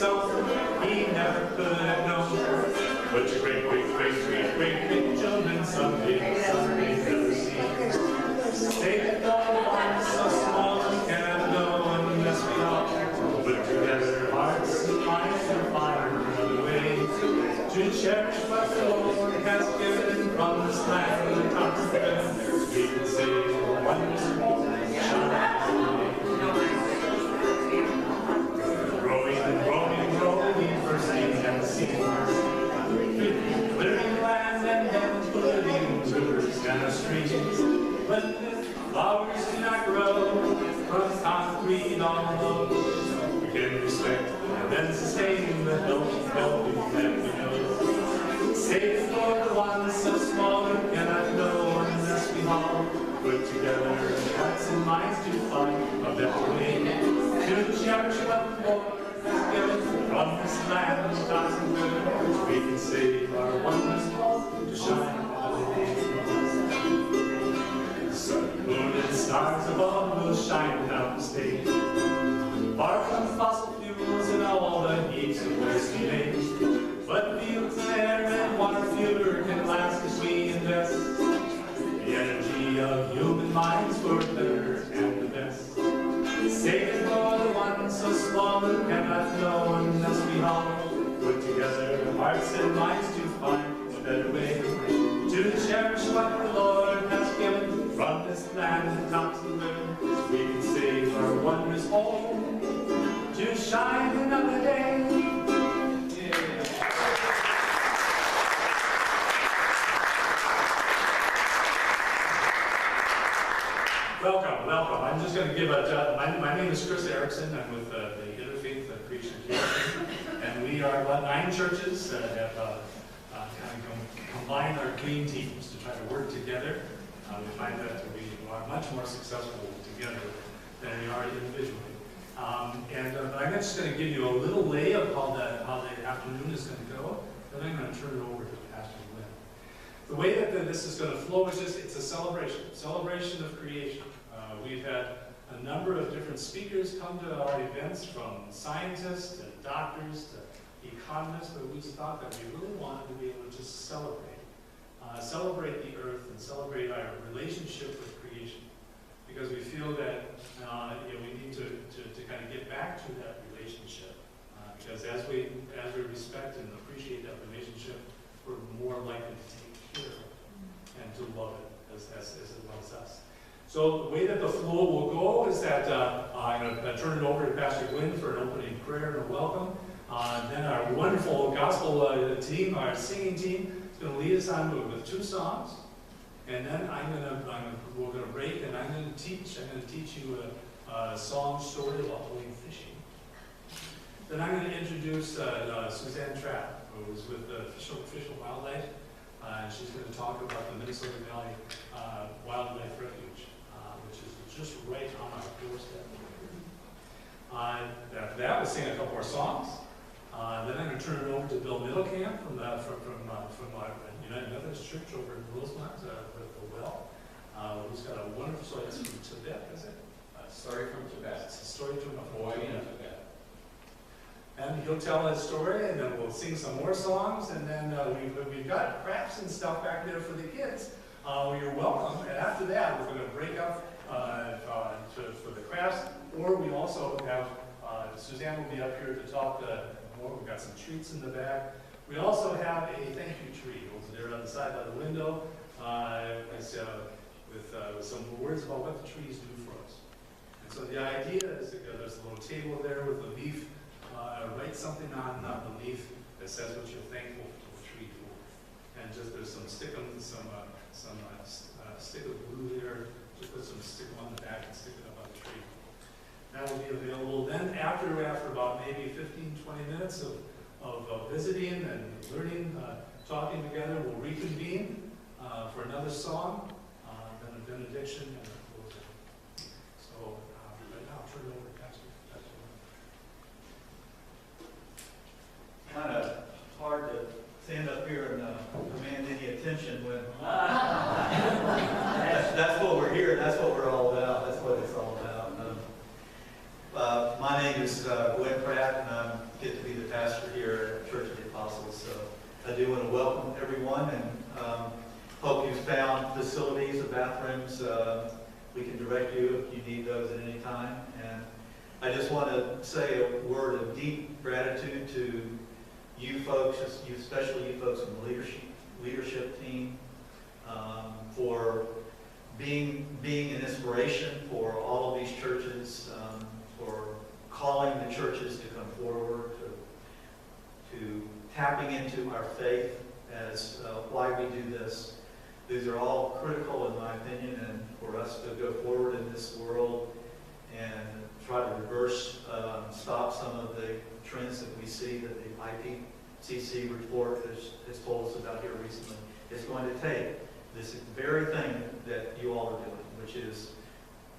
himself, he never could have known. But your great children someday never see. Say that all hearts so small and cannot know unless we all put together hearts and minds and find another way to cherish what the Lord has given from this land and the top of heaven. We can say wonderful growing and growing, first things and seasons. Clearing land and heaven, polluting rivers and streams. But the flowers do not grow from concrete alone. We can respect and then sustain the healthy that we know. Save for the ones so small we cannot know unless we all put together hearts and minds to find a better way to cherish what the Lord has given from this land of God's good. We can save our wonders to shine another day. The sun, moon, and stars above will shine without mistake. Far from fossil fuels and all the heaps of waste we make. But fields and air and water fewer can last as we invest the energy of human minds for the better and the best. Save it for the ones so small we cannot know unless we all put together hearts and minds to find a better way to cherish what the Lord has given from this land of tops and moon. We can save our wondrous home to shine another day. Welcome, welcome. I'm just going to give my name is Chris Erickson. I'm with the Interfaith Creation Community, and we are about 9 churches that have kind of combined our clean teams to try to work together. We find that we are much more successful together than we are individually. I'm just going to give you a little lay of how the afternoon is going to go, then I'm going to turn it over to Pastor Lynn. The way that this is going to flow is it's a celebration of creation. We've had a number of different speakers come to our events, from scientists to doctors to economists, but we thought that we really wanted to be able to just celebrate the earth and celebrate our relationship with creation, because we feel that we need to kind of get back to that relationship, because as we respect and appreciate that relationship, we're more likely to take care of it and to love it as it loves us. So the way that the flow will go is that I'm going to turn it over to Pastor Glenn for an opening prayer and a welcome. Then our wonderful gospel team, our singing team, is going to lead us on with 2 songs. And then we're going to break, and I'm going to teach you a song story about going fishing. Then I'm going to introduce Suzanne Trapp, who is with Fish and Wildlife. And she's going to talk about the Minnesota Valley Wildlife Refuge, which is just right on our doorstep. After that, we'll sing a couple more songs. Then I'm going to turn it over to Bill Middlecamp from our United Methodist Church over in Rosemont with the well, who's got a wonderful story. It's from Tibet, is it? Story from Tibet. It's a story from a boy in Tibet. And he'll tell that story, and then we'll sing some more songs, and then we've got crafts and stuff back there for the kids. You're welcome. And after that, we're going to break up for the crafts, or we also have Suzanne will be up here to talk more. We've got some treats in the back. We also have a thank you tree over there on the side by the window with some words about what the trees do for us. And so the idea is that there's a little table there with a leaf. Write something on the leaf that says what you're thankful for the tree for. And just there's some stick of glue there. Just put some stick on the back and stick it up on the tree. That will be available. Then after about maybe 15-20 minutes of visiting and learning, talking together, we'll reconvene for another song, then a benediction, and a closing. So right now, I'll turn it over to Pastor. Kind of hard to stand up here and demand any attention when that's what we're here. That's what we're all about. That's what it's all about. My name is Glenn Pratt, and I'm get to be the pastor here at Church of the Apostles. So I do want to welcome everyone, and hope you've found facilities, the bathrooms. We can direct you if you need those at any time. And I just want to say a word of deep gratitude to you folks, especially you folks in the leadership team, for being an inspiration for all of these churches, for calling the churches to come forward, to tapping into our faith as why we do this. These are all critical, in my opinion, and for us to go forward in this world and try to reverse, stop some of the trends that we see that the IPCC report has told us about here recently. It's going to take this very thing that you all are doing, which is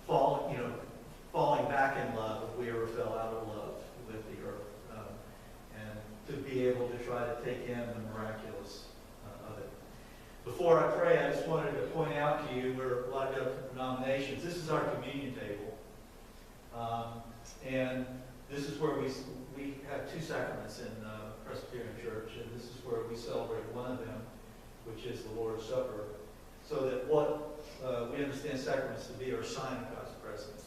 falling back in love if we ever fell out of love with the earth, and to be able to try to take in the miraculous of it. Before I pray, I just wanted to point out to you, we're a lot of different denominations. This is our communion table, and this is where we have two sacraments in Presbyterian Church, and this is where we celebrate one of them, which is the Lord's Supper, so that what we understand sacraments to be are a sign of God's presence.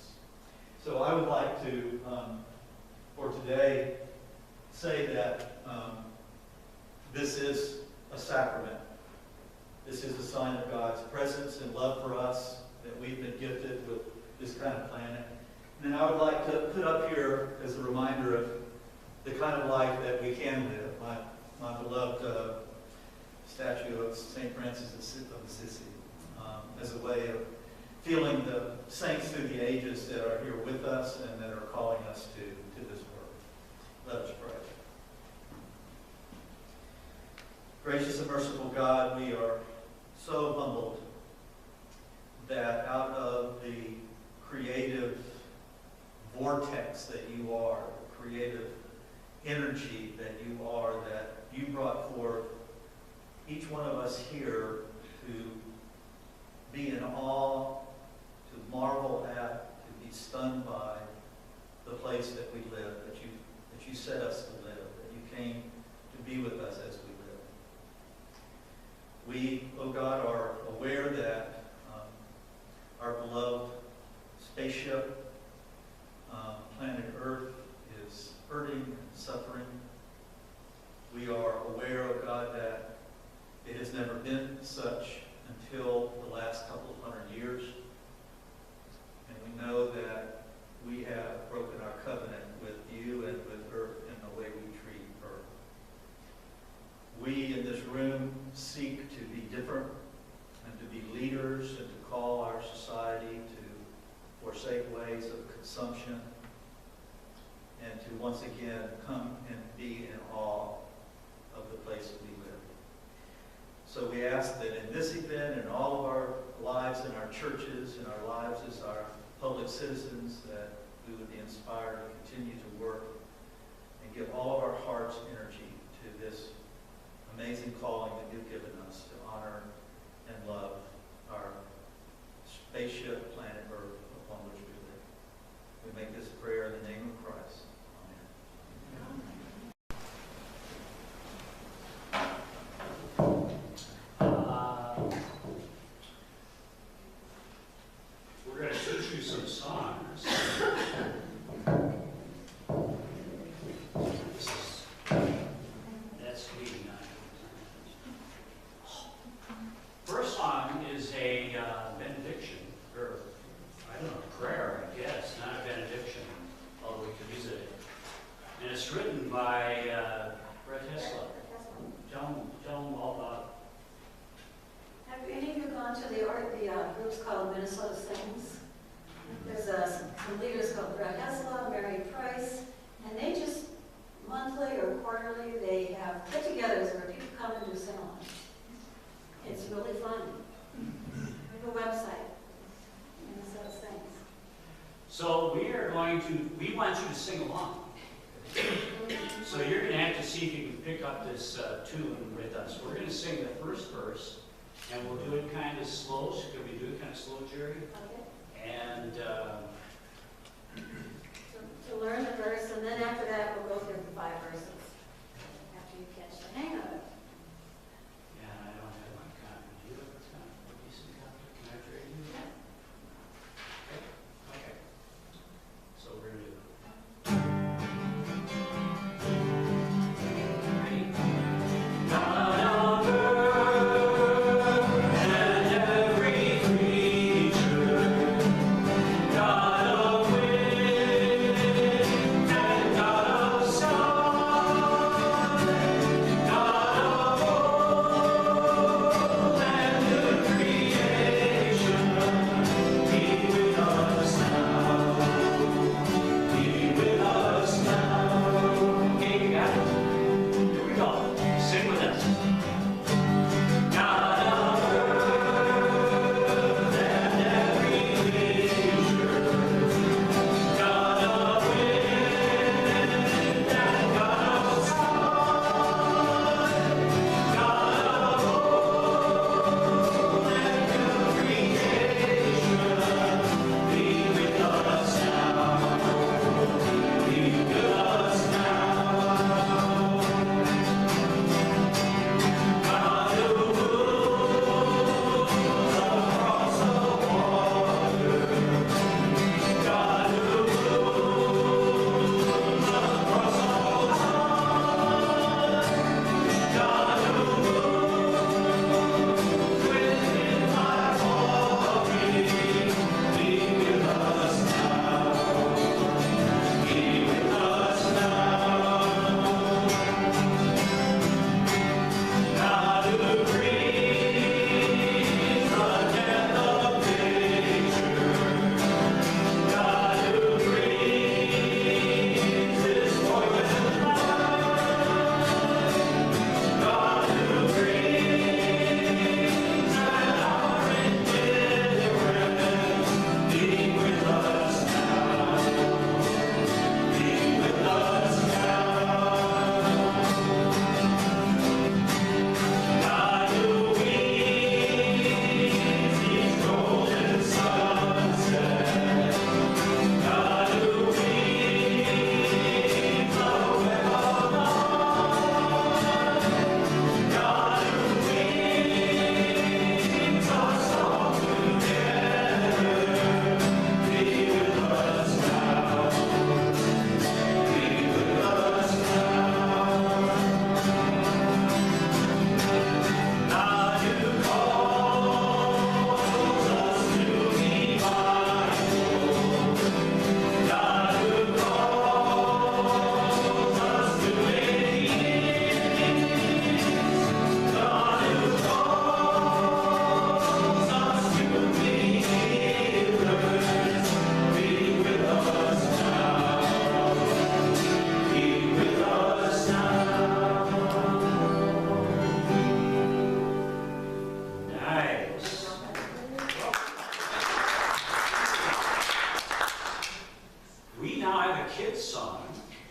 So I would like to, for today, say that this is a sacrament. This is a sign of God's presence and love for us, that we've been gifted with this kind of planet. And then I would like to put up here as a reminder of the kind of life that we can live. My beloved statue of St. Francis of Assisi, as a way of feeling the saints through the ages that are here with us and that are calling us to this work. Let us pray. Gracious and merciful God, we are so humbled that out of the creative vortex that you are, the creative energy that you are, that you brought forth each one of us here to be in awe, to marvel at, to be stunned by the place that we live, that you set us to live, that you came to be with us as we live. We, oh God, are aware that our beloved spaceship, planet Earth, is hurting and suffering. We are aware, oh God, that it has never been such until the last couple of 100 years. And we know that we have broken our covenant with you and with Earth in the way we treat Earth. We in this room seek to be different and to be leaders and to call our society to forsake ways of consumption and to once again come and be in awe of the place that we live. So we ask that in this event, in all of our lives, in our churches, in our lives as our public citizens, that we would be inspired to continue to work and give all of our heart's energy to this amazing calling that you've given us to honor and love our spaceship, planet Earth, upon which we live. We make this prayer in the name of Christ. We're going to teach you some songs. That's reading First song is a benediction, or I don't know, prayer, I guess, not a benediction, although we could use it. And it's written by Brett Hessler. Tell them all about Have any of you gone to the groups called Minnesota Sings? There's some leaders called Brett Hessler, Mary Price, and they just monthly or quarterly, they have get-togethers where people come and do sing-alongs. It's really fun. We have a website, Minnesota Sings. So we want you to sing along. So you're going to have to see if you can pick up this tune with us. We're going to sing the first verse, and we'll do it kind of slow. So could we do it kind of slow, Jerry? Okay. And To learn the verse, and then after that, we'll go through 5 verses after you catch the hang of it. Yeah, I don't have my copy. Do you have a copy? A decent copy? Can I trade you? Yeah. Okay. So we're going to do it. Ready? God of earth and every creature, God of wind and God of sun, God of old and new creation, be with us now. Be with us now. Okay, you got it? Here we go. Sing with us. God of earth and every creature, God of wind and God of sun, God of old and new creation, be with us now. Be with us now. God who moves across the water, God who moves across all time, God who moves within my body, be with us now. Be with us now. God who breathes the death of nature, God who breathes His voice in life, God who breathes at our indifference, be with us now. Be with us now. God who weaves each golden sunset, God who weaves the web of art, God who weaves us all together, be with us now. Be with us now. God who calls us to be mindful, God who calls us to make peace, God who calls us to be healers, be with us now. Be with us now. Nice. We now have a kids song.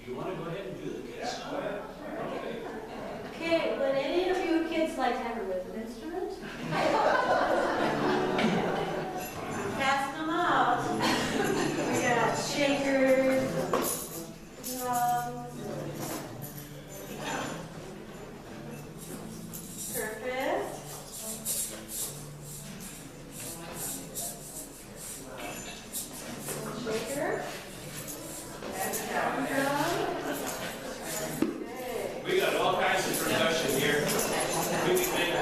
You want to go ahead and do the kids song? Okay, would any of you kids like to have a rhythm instrument? Pass them out. We got shakers, drums. Perfect. Shaker. Drum. Okay. We got all kinds of production here. We can make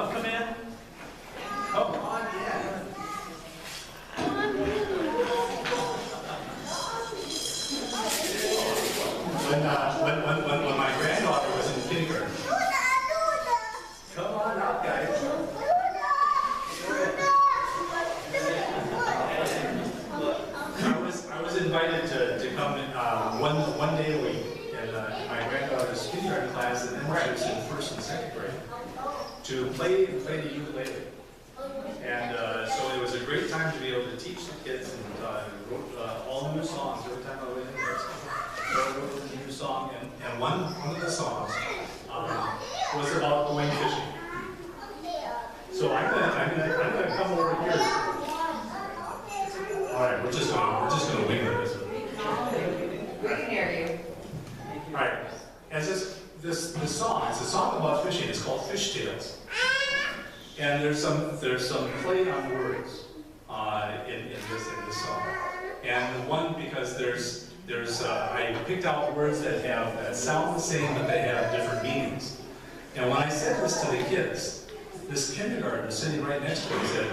love command? Come on, yeah. When my granddaughter was in kindergarten. Come on up, guys. I was invited to come one day a week in my granddaughter's kindergarten class, and then she was in first and second grade, to play the ukulele. And so it was a great time to be able to teach the kids, and wrote all new songs every time I went in there. So I wrote a new song, and one of the songs was about going fishing. So I'm gonna come over here. All right, we're just gonna wing this. We can hear you. All right, as this song, it's a song about fishing. It's called Fish Tales, and there's some play on words in this song. And one, because I picked out words that sound the same, but they have different meanings. And when I said this to the kids, this kindergartner sitting right next to me said,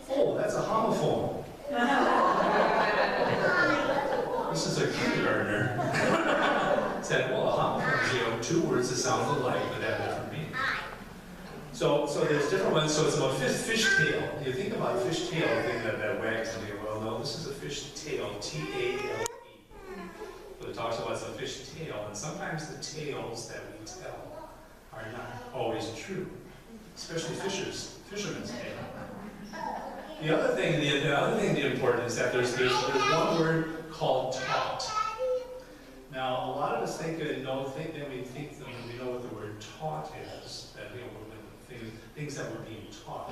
"Oh, that's a homophone." This is a kindergartner. Said, "Well, a homophone is, two words that sound alike but have different meanings." So there's different ones. So it's about fish tail. You think about fish tail, the thing that wags and you go, well, no, this is a fish tail, T-A-L-E. But it talks about some fish tail, and sometimes the tales that we tell are not always true, especially fishermen's tale. The other thing the important is that there's one word called taught. Now, a lot of us think that we know what the word taught is, that things that were being taught.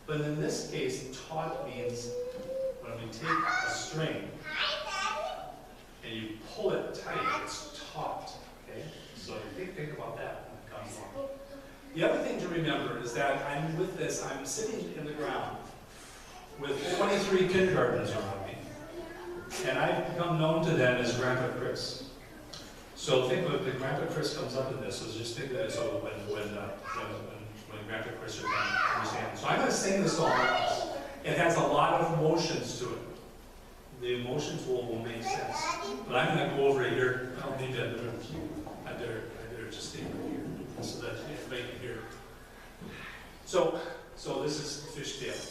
But in this case, taught means when we take a string and you pull it tight, it's taut. Okay? So think about that when it comes along. The other thing to remember is that I'm sitting in the ground with 23 kindergartners around me. And I've become known to them as Grandpa Chris. So think of it, Grandpa Chris comes up in this, so just think of it, so when Grandpa Chris are going to understand. So I'm going to sing this song. It has a lot of emotions to it. The emotions will make sense. But I'm going to go over here. I don't need to, I better just stay over here so that everybody can hear. So this is Fish Tale.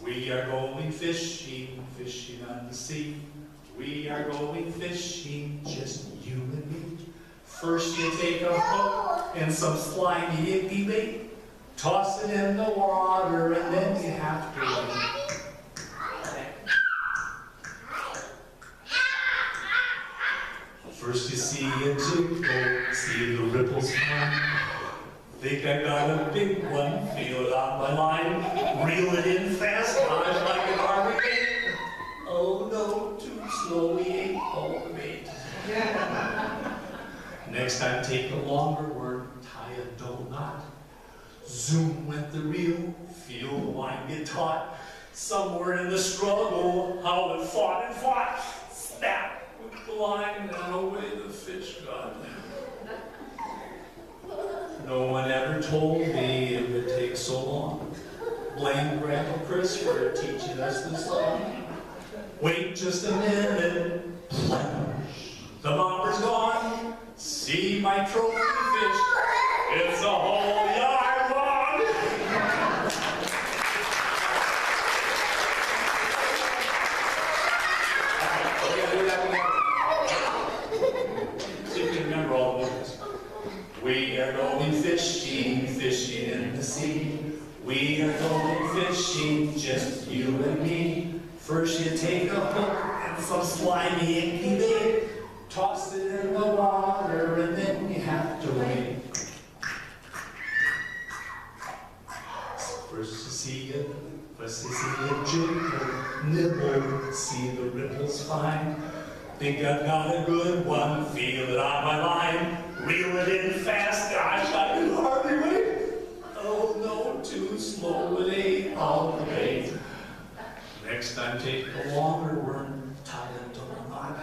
We are going fishing, fishing on the sea. We are going fishing, just you and me. First you take a hook and some slimy icky bait. Toss it in the water and then you have to wait. First you see a jig boat, see the ripples come. Think I got a big one, feel it on my line. Reel it in fast, dodge like an hurricane. Oh no, too slow, we ain't all the bait. Next time take a longer word, tie a double knot. Zoom went the reel, feel the line get taut. Somewhere in the struggle, how it fought and fought. Snap with the line and away the fish got. No one ever told me it would take so long. Blame Grandpa Chris for teaching us this song. Wait just a minute, plunge. The bomber's gone. See my trophy fish. It's a whole yard long. See if you can remember all of this. We are going fishing, fishing in the sea. We are going fishing, just you and me. First you take a hook and some slimy inky bait. Toss it in the water and then you have to wait. First you see a jig, nibble, see the ripples fine. Think I've got a good one, feel it on my line. Reel it in fast, gosh, I can hardly wait. Oh no, too slow, it ain't all the way. Next time take a longer worm, tie a double knot.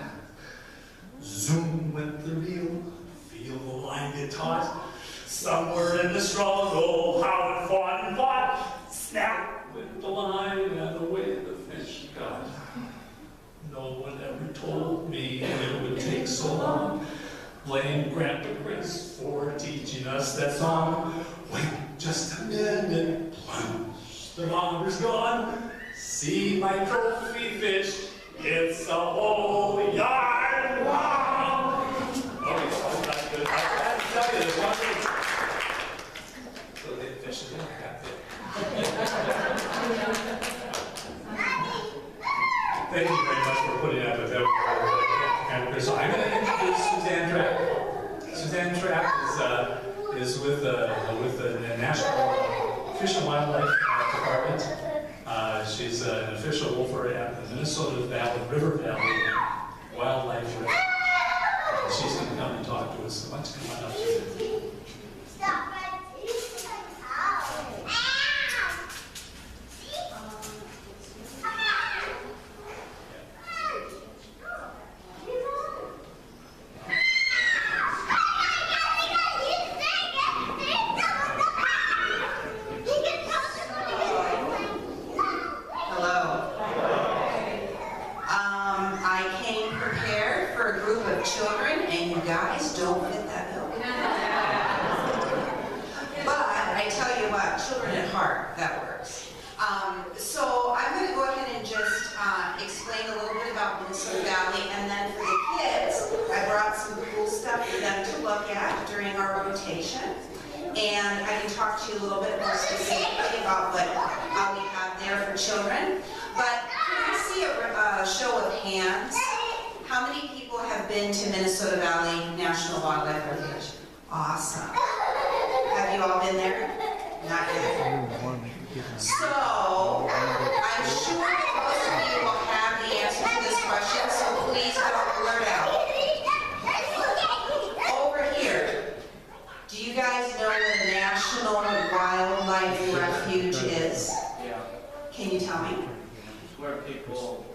Zoom went the reel, feel the line get taut. Somewhere in the struggle, how it fought and fought. Snap went the line and away the fish got. No one ever told me it would take so long. Blame Grandpa Chris for teaching us that song. Wait just a minute, plunge, the monger's gone. See my trophy fish, it's a whole yard long. Okay, so that's good. I have to tell you this one thing. So they fish it in a hat Thank you very much for putting up with that. So I'm going to introduce Suzanne Trapp. Suzanne Trapp is with the National Fish and Wildlife Department. She's an official wolfer at the Minnesota River Valley Wildlife Refuge. She's going to come and talk to us. So let's come on up, Suzanne. So I'm going to go ahead and just explain a little bit about Minnesota Valley, and then for the kids, I brought some cool stuff for them to look at during our rotation. And I can talk to you a little bit more specifically about what we have there for children. But can I see a show of hands? How many people have been to Minnesota Valley National Wildlife Refuge? Awesome. Have you all been there? Not yet. So, I'm sure that most of you will have the answer to this question, so please don't blurt out. Over here, do you guys know what a National Wildlife Refuge is? Yeah, Can you tell me? it's where people,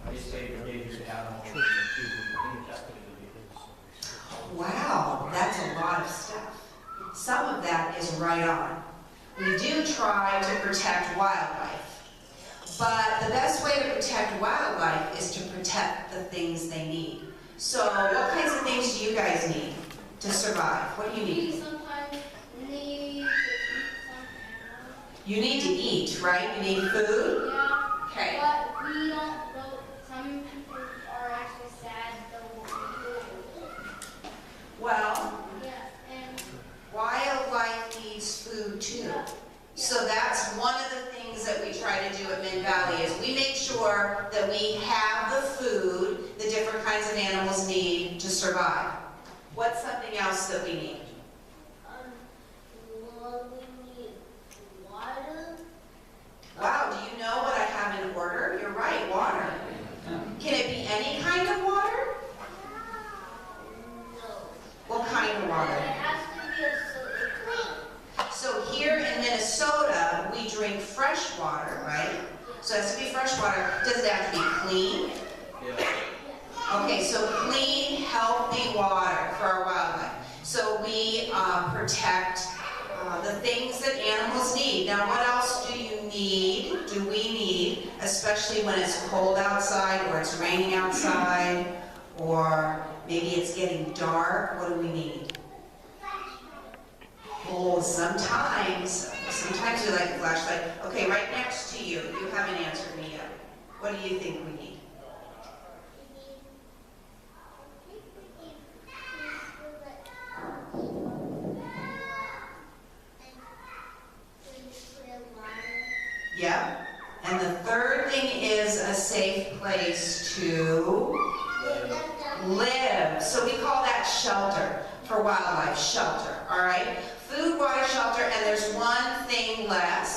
they say endangered animals. Wow, that's a lot of stuff. Some of that is right on. We do try to protect wildlife, but the best way to protect wildlife is to protect the things they need. So what kinds of things do you guys need to survive? What do you need? Sometimes need to eat some animals. You need to eat, right? You need food? Yeah. Okay. But we don't know. Some people are actually sad though. Well, Yeah, and wildlife needs food too. So that's one of the things that we try to do at Min Valley is we make sure that we have the food the different kinds of animals need to survive. What's something else that we need? well, we need water. Wow, do you know what I have in order? You're right, water. Can it be any kind of water? No. What kind of It water? has to be a certain clean. So here in Minnesota, we drink fresh water, right? So it has to be fresh water. Does it have to be clean? Yeah. Okay, so clean, healthy water for our wildlife. So we protect the things that animals need. Now, what else do we need, especially when it's cold outside or it's raining outside or maybe it's getting dark? What do we need? Oh, sometimes we like a flashlight. Okay, right next to you, you haven't answered me yet. What do you think we need? Yeah. And the third thing is a safe place to live. So we call that shelter for wildlife, shelter, all right? Food, water, shelter, and there's one thing left.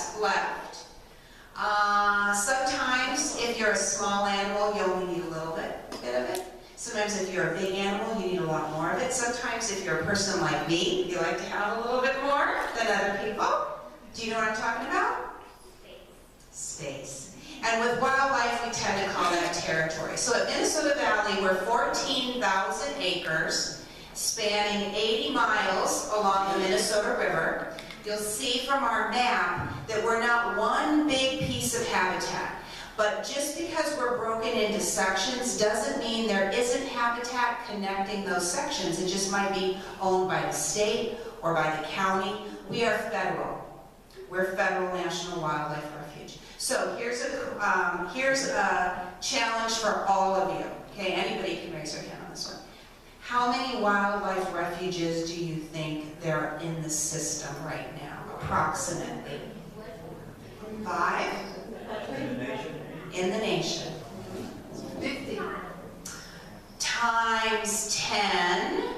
Sometimes if you're a small animal, you only need a little bit of it. Sometimes if you're a big animal, you need a lot more of it. Sometimes if you're a person like me, you like to have a little bit more than other people. Do you know what I'm talking about? Space. And with wildlife, we tend to call that territory. So at Minnesota Valley, we're 14,000 acres, spanning 80 miles along the Minnesota River. You'll see from our map that we're not one big piece of habitat. But just because we're broken into sections doesn't mean there isn't habitat connecting those sections. It just might be owned by the state or by the county. We are federal. We're Federal National Wildlife Refuge. So here's a challenge for all of you. Okay, anybody can raise their hand on this one. How many wildlife refuges do you think there are in the system right now, approximately? 5? In the nation? In the nation. 50. Times 10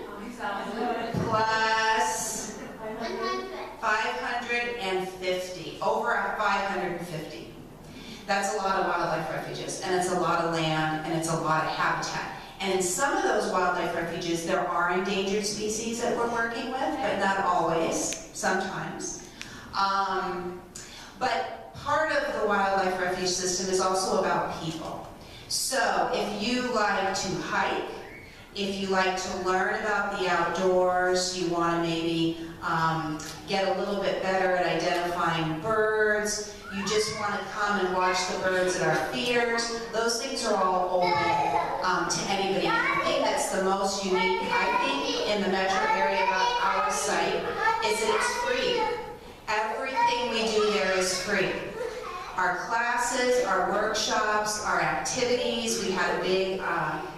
plus 550. Over 550. That's a lot of wildlife refuges, and it's a lot of land, and it's a lot of habitat. And in some of those wildlife refuges, there are endangered species that we're working with, but not always, sometimes. But part of the wildlife refuge system is also about people. So if you like to hike, if you like to learn about the outdoors, you want to maybe get a little bit better at identifying birds, you just want to come and watch the birds at our feeders, those things are all open to anybody. The thing that's the most unique, I think, in the metro area about our site is that it's free. Everything we do there is free. Our classes, our workshops, our activities. We had a big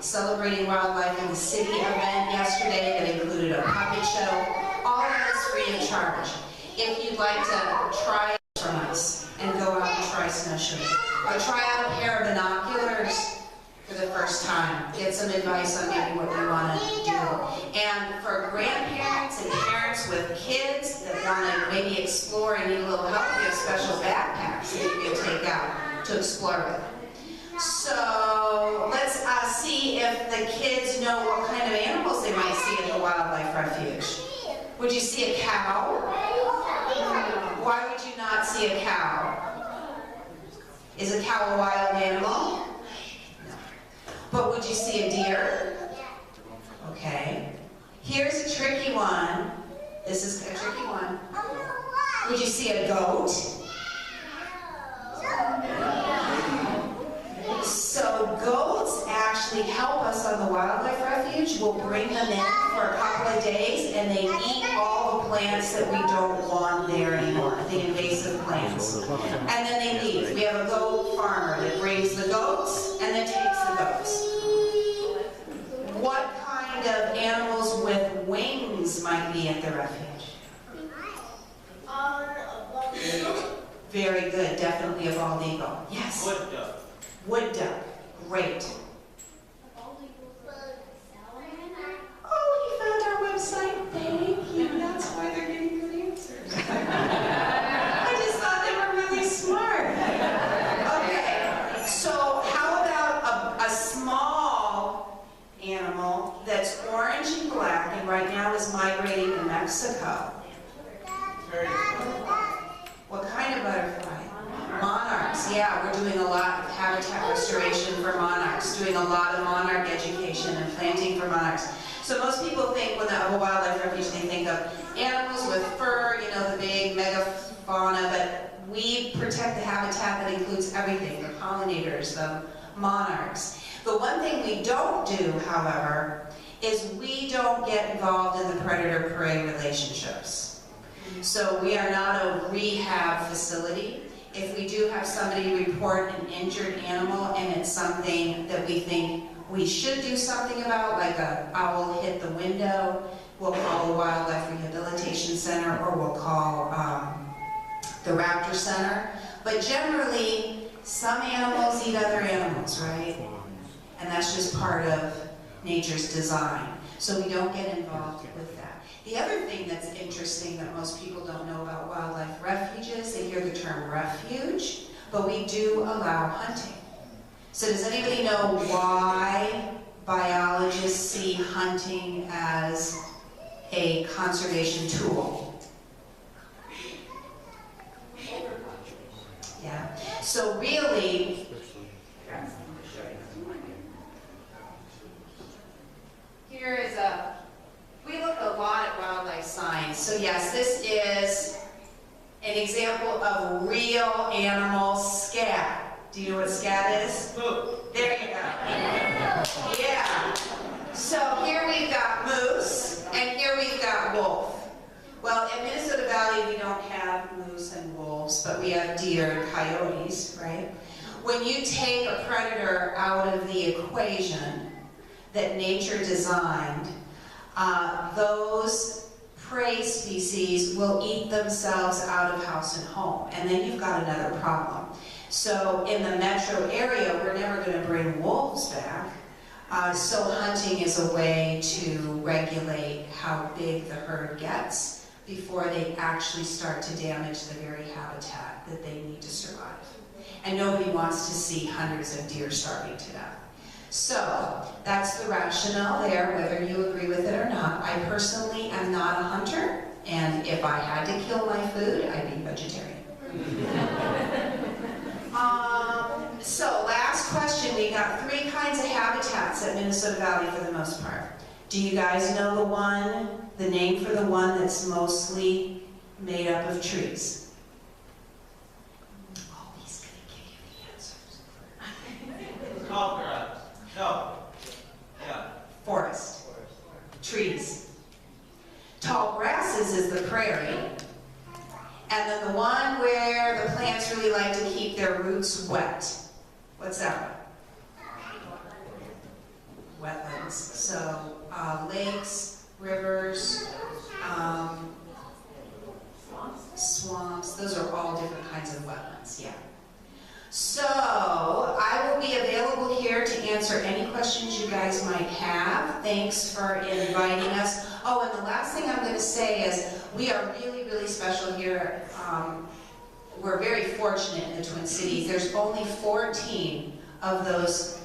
Celebrating Wildlife in the City event yesterday that included a puppet show. All of it is free of charge. If you'd like to try it from us and go out and try snowshoeing, or try out a pair of binoculars for the first time, get some advice on maybe what you want to do. And for grandparents and parents with kids that want to maybe explore and need a little help, we have special backpacks that you can take out to explore with. So let's see if the kids know what kind of animals they might see at the wildlife refuge. Would you see a cow? Why would you not see a cow? Is a cow a wild animal? No. But would you see a deer? Okay. Here's a tricky one. This is a tricky one. Would you see a goat? So goats actually help us on the wildlife refuge. We'll bring them in for a couple of days and they eat all the plants that we don't want there anymore, the invasive plants. And then they leave. We have a goat farmer that brings the goats and then takes the goats. What kind of animals with wings might be at the refuge? Very good, definitely a bald eagle. Yes? Wood duck. Wood duck, great. Oh, you found our website, thank you. That's why they're getting good answers. I just thought they were really smart. Okay, so how about a small animal that's orange and black and right now is migrating to Mexico? What kind of butterfly? Monarchs, yeah, we're doing a lot of habitat restoration for monarchs, doing a lot of monarch education and planting for monarchs. So most people think when of a wildlife refuge, they think of animals with fur, you know, the big megafauna, but we protect the habitat that includes everything, the pollinators, the monarchs. The one thing we don't do, however, is we don't get involved in the predator-prey relationships. So we are not a rehab facility. If we do have somebody report an injured animal and it's something that we think we should do something about, like an owl hit the window, we'll call the Wildlife Rehabilitation Center or we'll call the Raptor Center. But generally, some animals eat other animals, right? And that's just part of nature's design. So we don't get involved with that. The other thing that's interesting that most people don't know about wildlife refuges, they hear the term refuge, but we do allow hunting. So does anybody know why biologists see hunting as a conservation tool? Yeah. So really, here is a An example of real animal scat. Do you know what scat is? There you go. Yeah. So here we've got moose, and here we've got wolf. Well, in Minnesota Valley, we don't have moose and wolves, but we have deer and coyotes, right? When you take a predator out of the equation that nature designed, those prey species will eat themselves out of house and home, and then you've got another problem. So in the metro area, we're never going to bring wolves back. So hunting is a way to regulate how big the herd gets before they actually start to damage the very habitat that they need to survive. And nobody wants to see hundreds of deer starving to death. So that's the rationale there, whether you agree with it or not. I personally am not a hunter, and if I had to kill my food, I'd be vegetarian. So last question, we got 3 kinds of habitats at Minnesota Valley for the most part. Do you guys know the name for the one that's mostly made up of trees? Oh, he's gonna give you the answers. Tall grass. No. Yeah. Forest. Trees. Tall grasses is the prairie. And then the one where the plants really like to keep their roots wet. What's that one? Wetlands. So lakes, rivers, swamps, those are all different kinds of wetlands, yeah. So I will be available here to answer any questions you guys might have. Thanks for inviting us. Oh, and the last thing I'm going to say is we are really, really special here. We're very fortunate in the Twin Cities. There's only 14 of those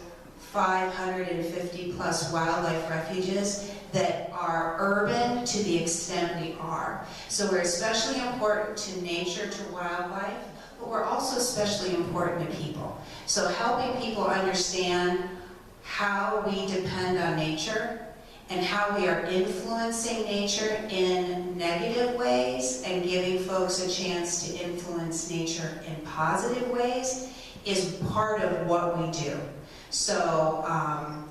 550 plus wildlife refuges that are urban to the extent we are. So we're especially important to nature, to wildlife, but we're also especially important to people. So helping people understand how we depend on nature and how we are influencing nature in negative ways and giving folks a chance to influence nature in positive ways is part of what we do. So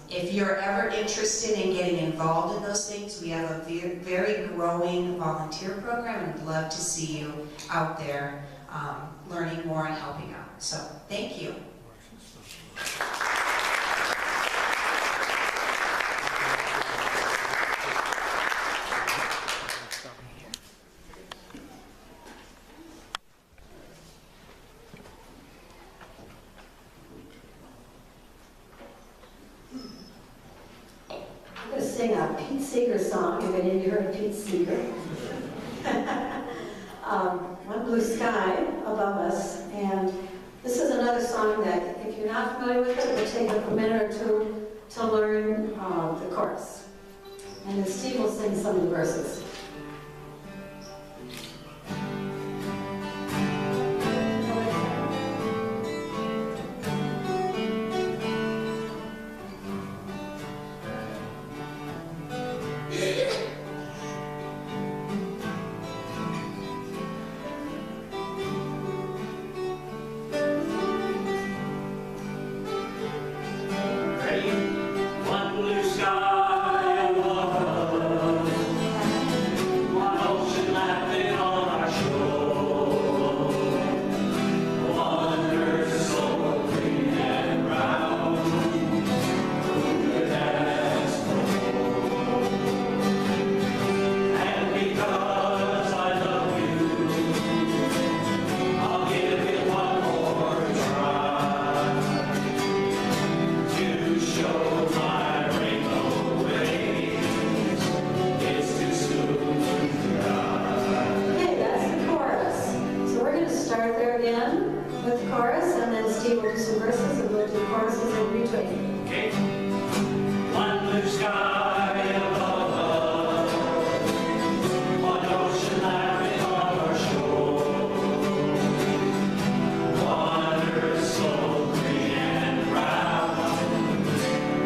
if you're ever interested in getting involved in those things, we have a very growing volunteer program, and I'd love to see you out there learning more and helping out. So thank you. I'm going to sing a Pete Seeger song. Have any of you heard of Pete Seeger? One Blue Sky above us. And this is another song that, if you're not familiar with it, it will take a minute or two to learn the chorus. And then Steve will sing some of the verses. One blue sky above, one ocean laughing on our shore, one earth so green and brown, who could ask for more? And because I love you, I'll give it one more try to show my rainbow ways. It's too soon to die. Okay, that's the chorus. So we're going to start there again with the chorus, and then Steve will do some verses, and we'll do choruses in between. Okay. One blue sky above us, one ocean laughing on our shore, one earth so green and brown,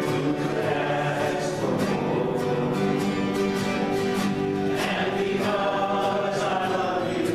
who could ask for more? And because I love you,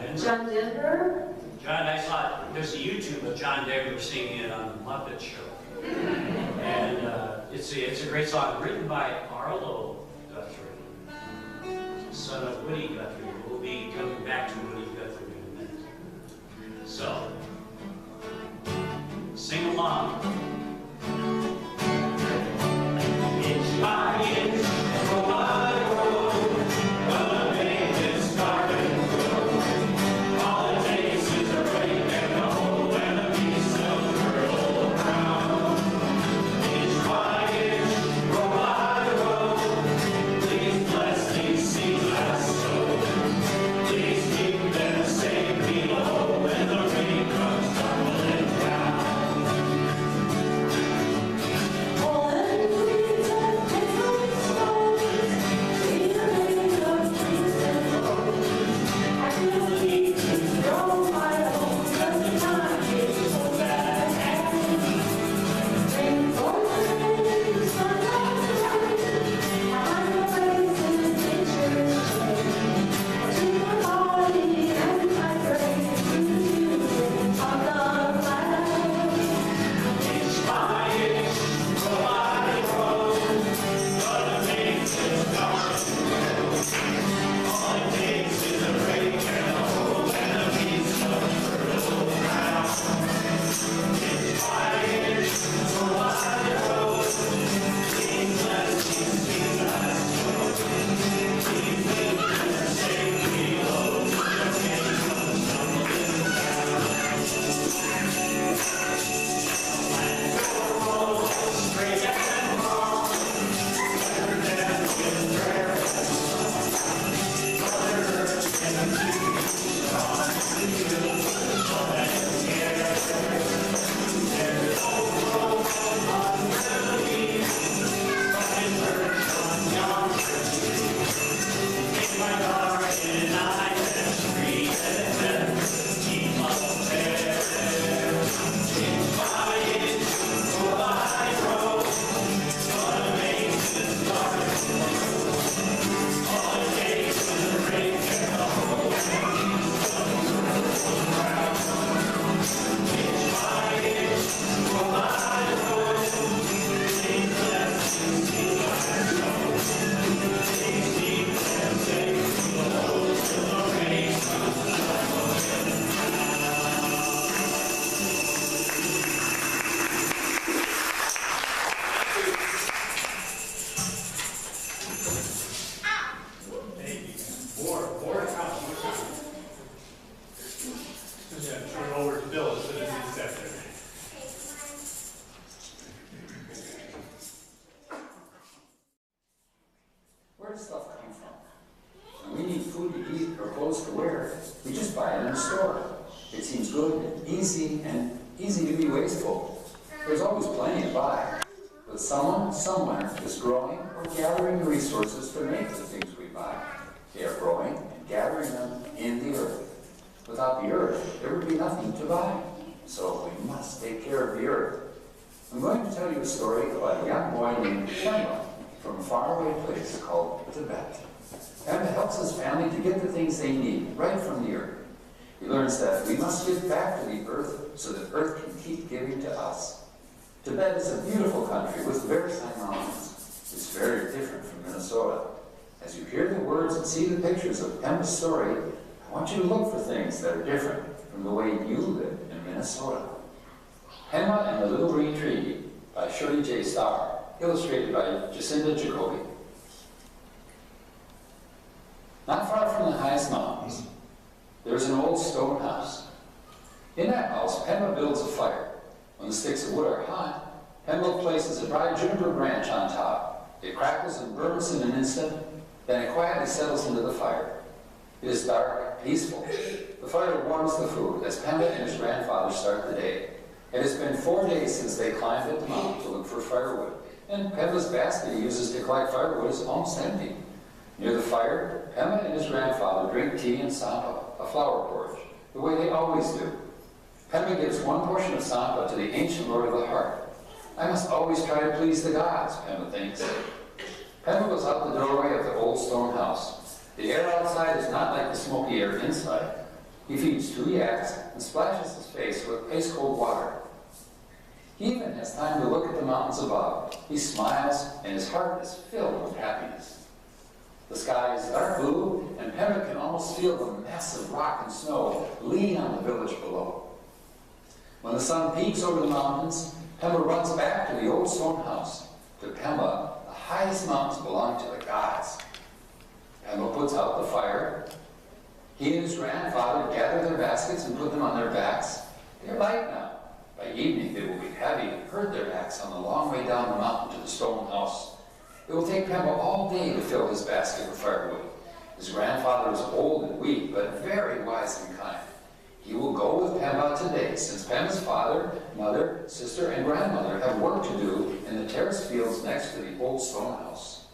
Denver. John Denver. John, I saw, there's a YouTube of John Denver singing it on the Muppet Show. And it's a great song written by Arlo Guthrie, son of Woody Guthrie. We'll be coming back to Woody Guthrie in a minute. So, sing along. Inch by inch, row by row, gonna make this garden grow. All it takes is a rake and a hoe and a piece of fertile ground. Inch by inch, row by row, please bless these seeds I sow. Please keep them safe below when the rain comes tumbling down. Where does stuff come from? When we need food to eat or clothes to wear, we just buy it in the store. It seems good and easy to be wasteful. There's always plenty to buy. But someone, somewhere, is growing or gathering the resources to make the things we buy. They are growing and gathering them in the earth. Without the earth, there would be nothing to buy. So we must take care of the earth. I'm going to tell you a story about a young boy named Pema from a faraway place called Tibet. Pema helps his family to get the things they need right from the earth. He learns that we must give back to the earth so that earth can keep giving to us. Tibet is a beautiful country with very high mountains. It's very different from Minnesota. As you hear the words and see the pictures of Pema's story, I want you to look for things that are different from the way you live in Minnesota. Pema and the Little Green Tree by Shirley J. Starr, illustrated by Jacinda Jacoby. Not far from the highest mountains, there's an old stone house. In that house, Pema builds a fire. When the sticks of wood are hot, Pema places a dry juniper branch on top. It crackles and burns in an instant, then it quietly settles into the fire. It is dark, peaceful. The fire warms the food as Pema and his grandfather start the day. It has been 4 days since they climbed up the mountain to look for firewood, and Pema's basket he uses to collect firewood is almost empty. Near the fire, Pema and his grandfather drink tea and sampa, a flower porridge, the way they always do. Pema gives one portion of sampa to the ancient Lord of the Heart. I must always try to please the gods, Pema thinks. Pema goes out the doorway of the old stone house. The air outside is not like the smoky air inside. He feeds 2 yaks and splashes his face with ice-cold water. He even has time to look at the mountains above. He smiles, and his heart is filled with happiness. The sky is dark blue, and Pemba can almost feel the massive rock and snow leaning on the village below. When the sun peaks over the mountains, Pemba runs back to the old stone house. To Pemba, the highest mountains belong to the gods. Pemba puts out the fire. He and his grandfather gather their baskets and put them on their backs. They're light now. By evening, they will be heavy and hurt their backs on the long way down the mountain to the stone house. It will take Pemba all day to fill his basket with firewood. His grandfather is old and weak, but very wise and kind. He will go with Pemba today, since Pemba's father, mother, sister, and grandmother have work to do in the terraced fields next to the old stone house.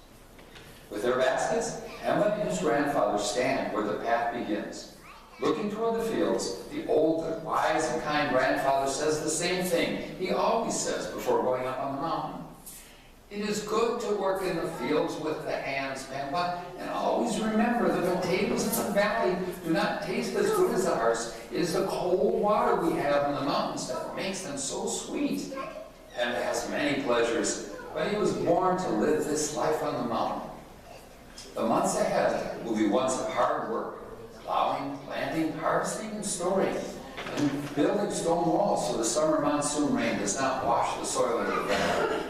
With their baskets, Pemba and his grandfather stand where the path begins. Looking toward the fields, the old, but wise and kind grandfather says the same thing he always says before going up on the mountain. It is good to work in the fields with the hands, Pemba, and always remember the potatoes in the valley do not taste as good as ours. It is the cold water we have in the mountains that makes them so sweet. Pemba has many pleasures, but he was born to live this life on the mountain. The months ahead will be ones of hard work, plowing, planting, harvesting, and storing, and building stone walls so the summer monsoon rain does not wash the soil into the ground.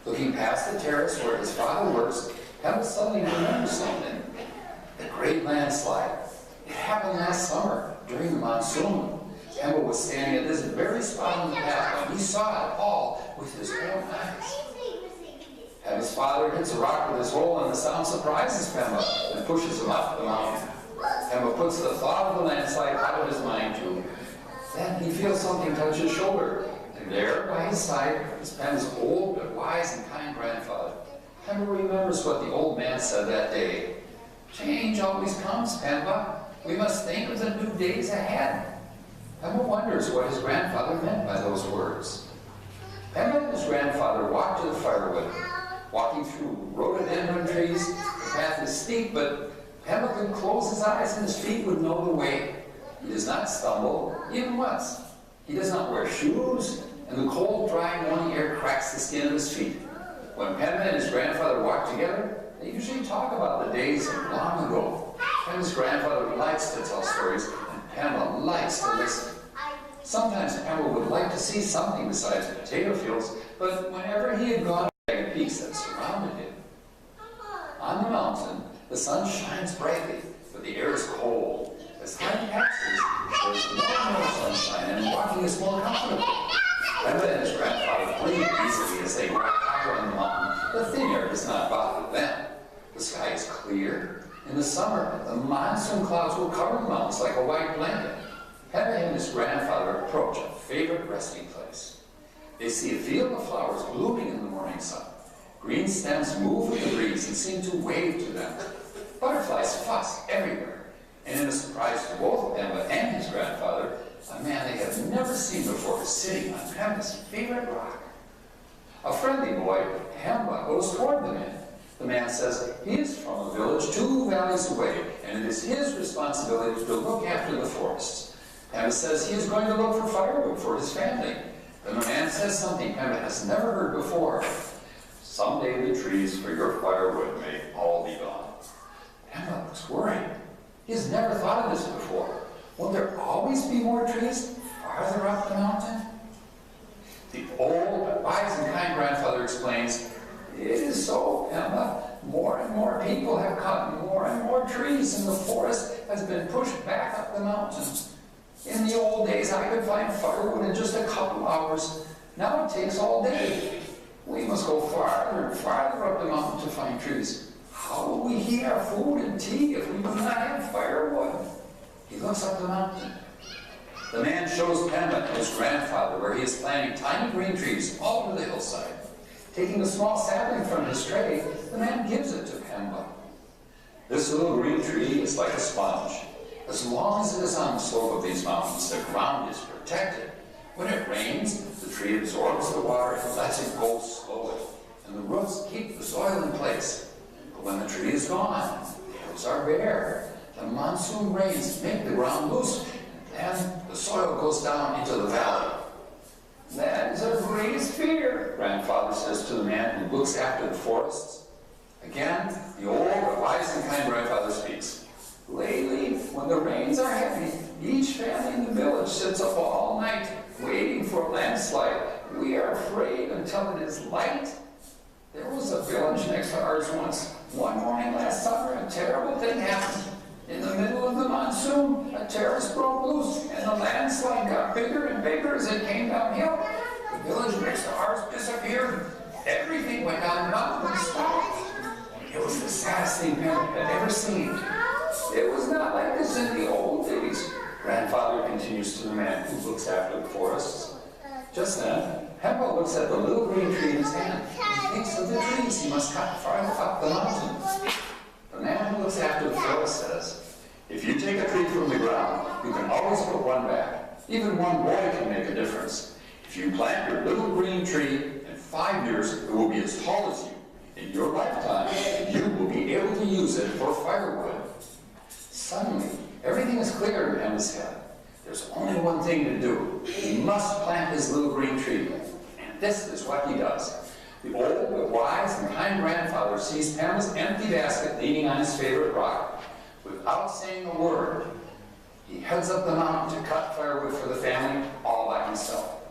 Looking past the terrace where his father works, Pemba suddenly remembers something. The great landslide. It happened last summer during the monsoon. Pemba was standing at this very spot on the path when he saw it all with his own eyes. Pemba's father hits a rock with his hoe, and the sound surprises Pemba and pushes him up the mountain. Pemba puts the thought of the landslide out of his mind too. Then he feels something touch his shoulder. And there, by his side, is Pemba's old but wise and kind grandfather. Pemba remembers what the old man said that day. Change always comes, Pemba. We must think of the new days ahead. Pemba wonders what his grandfather meant by those words. Pemba and his grandfather walk to the firewood. Walking through rhododendron trees, the path is steep, but Pemba can close his eyes and his feet would know the way. He does not stumble, even once. He does not wear shoes, and the cold, dry morning air cracks the skin of his feet. When Pemba and his grandfather walk together, they usually talk about the days of long ago. Pemba's grandfather likes to tell stories, and Pemba likes to listen. Sometimes Pemba would like to see something besides potato fields, but whenever he had gone to the peaks that surrounded him. On the mountain, the sun shines brightly, but the air is cold. As time passes, there is more and more sunshine, and walking is more comfortable. Pemba and his grandfather breathe easily as they walk higher on the mountain. The thin air does not bother them. The sky is clear. In the summer, the monsoon clouds will cover the mountains like a white blanket. Pemba and his grandfather approach a favorite resting place. They see a field of flowers blooming in the morning sun. Green stems move with the breeze and seem to wave to them. Butterflies fuss everywhere. And in a surprise to both Pemba and his grandfather, a man they have never seen before is sitting on Pemba's favorite rock. A friendly boy, Pemba, goes toward the man. The man says he is from a village 2 valleys away, and it is his responsibility to look after the forests. Pemba says he is going to look for firewood for his family. Then the man says something Pemba has never heard before. Someday the trees for your firewood may all be gone. Pemba looks worried. He has never thought of this before. Will there always be more trees farther up the mountain? The old, wise and kind grandfather explains, it is so, Pemba. More and more people have cut more and more trees, and the forest has been pushed back up the mountain. In the old days, I could find firewood in just a couple hours. Now it takes all day. We must go farther and farther up the mountain to find trees. How will we heat our food and tea if we do not have firewood? He looks up the mountain. The man shows Pemba and his grandfather where he is planting tiny green trees all over the hillside. Taking a small sapling from his tray, the man gives it to Pemba. This little green tree is like a sponge. As long as it is on the slope of these mountains, the ground is protected. When it rains, the tree absorbs the water and lets it go slowly, and the roots keep the soil in place. But when the tree is gone, the hills are bare. The monsoon rains make the ground loose, and goes down into the valley. That is our greatest fear, Grandfather says to the man who looks after the forests. Again, the old, wise and kind grandfather speaks. Lately, when the rains are heavy, each family in the village sits up all night, waiting for a landslide. We are afraid until it is light. There was a village next to ours once. One morning last summer, a terrible thing happened. In the middle of the monsoon, a terrace broke loose, and the landslide got bigger and bigger as it came downhill. The village next to ours disappeared. Everything went down the mountain and stopped. It was the saddest thing Pamela had ever seen. It was not like this in the old days. Grandfather continues to the man who looks after the forests. Just then, Pamela looks at the little green tree in his hand and thinks of the trees he must cut farther up the mountain. The man who looks after the forest says, if you take a tree from the ground, you can always put one back. Even one boy can make a difference. If you plant your little green tree, in 5 years it will be as tall as you. In your lifetime, you will be able to use it for firewood. Suddenly, everything is clear in Pamela's head. There's only one thing to do. He must plant his little green tree. And this is what he does. The old but wise and kind grandfather sees Pamela's empty basket leaning on his favorite rock. Without saying a word, he heads up the mountain to cut firewood for the family all by himself.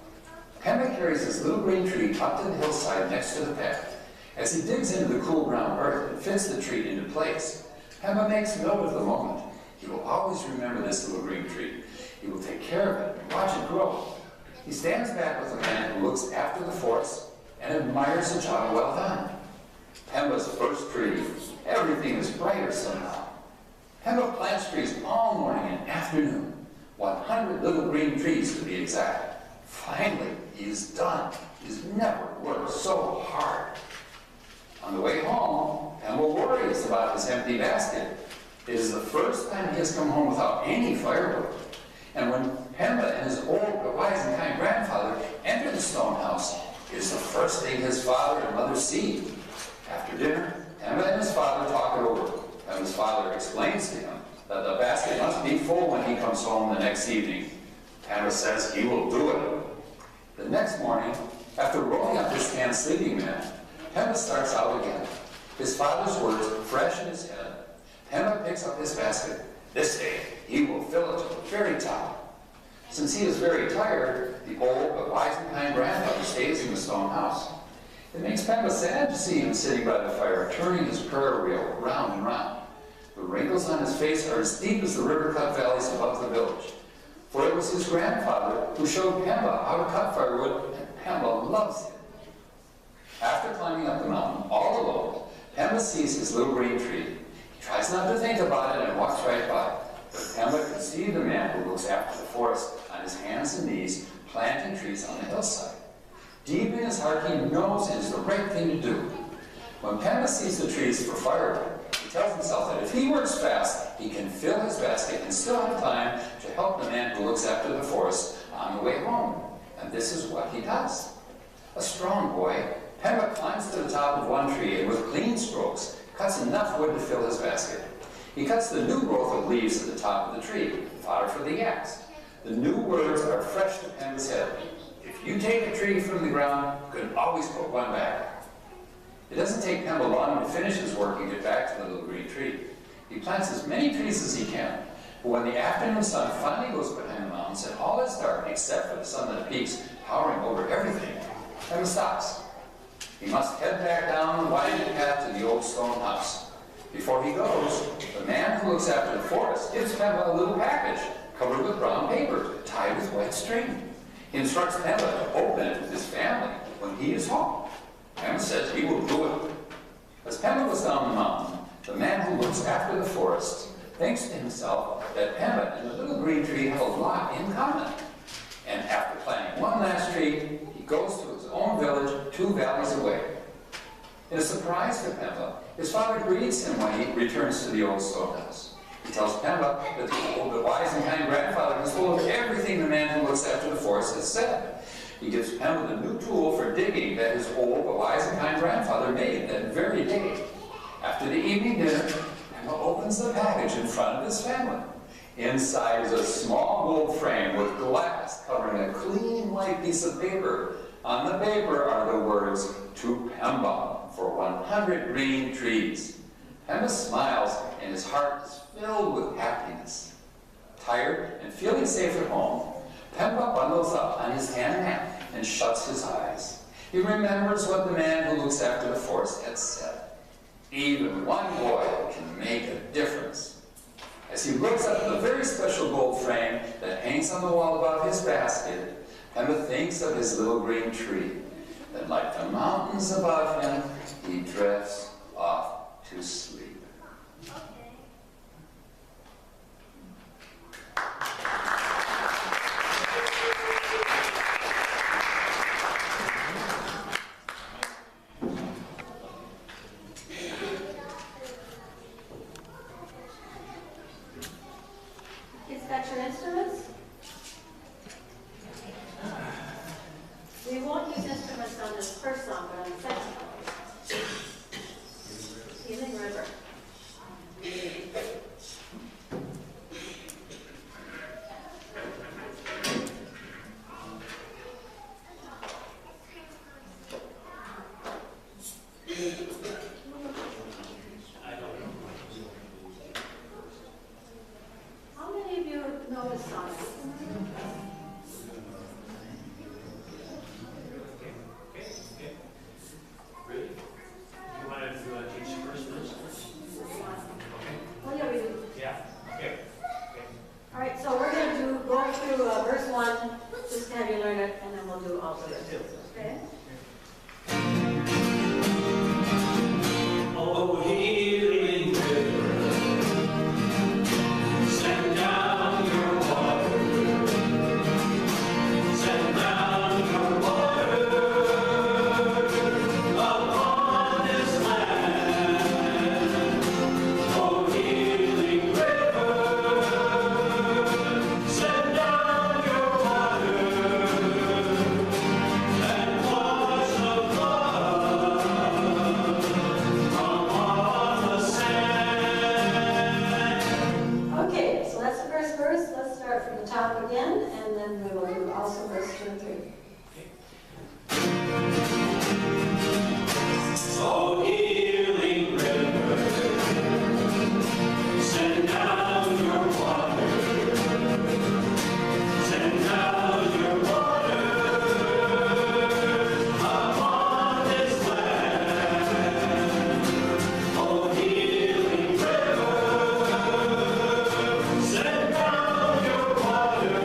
Pamela carries his little green tree up to the hillside next to the path. As he digs into the cool brown earth and fits the tree into place, Pamela makes note of the moment. He will always remember this little green tree. He will take care of it and watch it grow. He stands back with the man who looks after the forest and admires the job well done. Pamela's first tree. Everything is brighter somehow. Pamela plants trees all morning and afternoon. 100 little green trees to be exact. Finally, he is done. He's never worked so hard. On the way home, Pamela worries about his empty basket. It is the first time he has come home without any firewood. And when Pamela and his old but wise and kind grandfather enter the stone house, it is the first thing his father and mother see. After dinner, Pamela and his father talk it over. And his father explains to him that the basket must be full when he comes home the next evening. Pamela says he will do it. The next morning, after rolling up his tan sleeping mat, Pamela starts out again. His father's words fresh in his head. Pamela picks up his basket. This day, he will fill it to the very top. Since he is very tired, the old but wise and kind grandfather stays in the stone house. It makes Pamela sad to see him sitting by the fire, turning his prayer wheel round and round. The wrinkles on his face are as deep as the river-cut valleys above the village. For it was his grandfather who showed Pamela how to cut firewood, and Pamela loves him. After climbing up the mountain all alone, Pamela sees his little green tree. He tries not to think about it and walks right by. But Pamela can see the man who looks after the forest on his hands and knees, planting trees on the hillside. Deep in his heart, he knows it is the right thing to do. When Pamela sees the trees for firewood, he tells himself that if he works fast, he can fill his basket and still have time to help the man who looks after the forest on the way home. And this is what he does. A strong boy, Pamela climbs to the top of one tree and with clean strokes, cuts enough wood to fill his basket. He cuts the new growth of leaves at the top of the tree, fodder for the yaks. The new words are fresh to Pamela's head. If you take a tree from the ground, you can always put one back. It doesn't take Pamela long to finish his work and get back to the little green tree. He plants as many trees as he can. But when the afternoon sun finally goes behind the mountains and all is dark except for the sun that peaks, towering over everything, Pamela stops. He must head back down the winding path to the old stone house. Before he goes, the man who looks after the forest gives Pamela a little package covered with brown paper, tied with white string. He instructs Pamela to open it with his family when he is home. Pamela says he will do it. As Pamela goes down the mountain, the man who looks after the forest thinks to himself that Pamela and the little green tree have a lot in common. And after planting one last tree, he goes to his own village 2 valleys away. In a surprise to Pamela, his father greets him when he returns to the old stone house. He tells Pamela that the old, wise and kind grandfather is full of everything the man who looks after the forest has said. He gives Pamela the new tool for digging that his old, wise and kind grandfather made that very day. After the evening dinner, Pamela opens the package in front of his family. Inside is a small gold frame with glass a clean white piece of paper. On the paper are the words, "To Pemba for 100 green trees." Pemba smiles and his heart is filled with happiness. Tired and feeling safe at home, Pemba bundles up on his hand and shuts his eyes. He remembers what the man who looks after the forest had said. Even one boy can make a difference. As he looks up at the very special gold frame that hangs on the wall above his basket, Pemba thinks of his little green tree. Then, like the mountains above him, he drifts off to sleep. Kids got your instruments? We won't use instruments on this first song, but on the second one. Healing River. How many of you know this song? Okay. Ready? You want to teach first? Okay. Oh, yeah, we do. Yeah. Okay. All right, so we're going to go through verse 1, just to have you learn it, and then we'll do all the rest. Okay? Oh, healing river, send down your water, send down your water upon this land. Oh, healing river, send down your water and wash the blood from on the sand. Okay, so that's the first verse. Let's start from the top again, and then we will do also verse 2 and 3. Oh, healing river, send down your water, send down your water upon this land. Oh, healing river, send down your water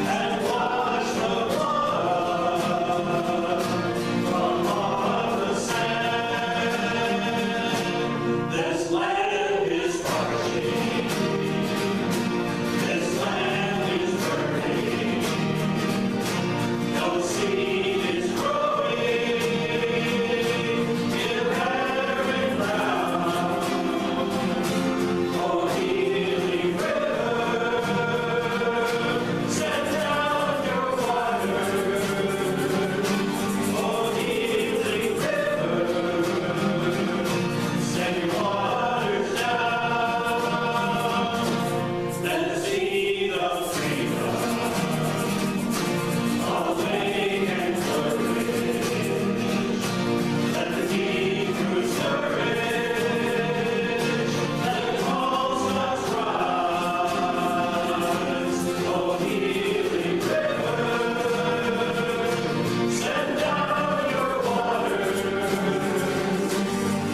and wash the blood from on the sand. This land is parching, this land is burning, no seed is growing in barren ground. Oh, healing river, send down your water. Oh, healing river, send your waters down. Let the seed of freedom awake and flourish. Let the Hebrews flourish. Let the Colescott rise. Oh, healing river, send down your water.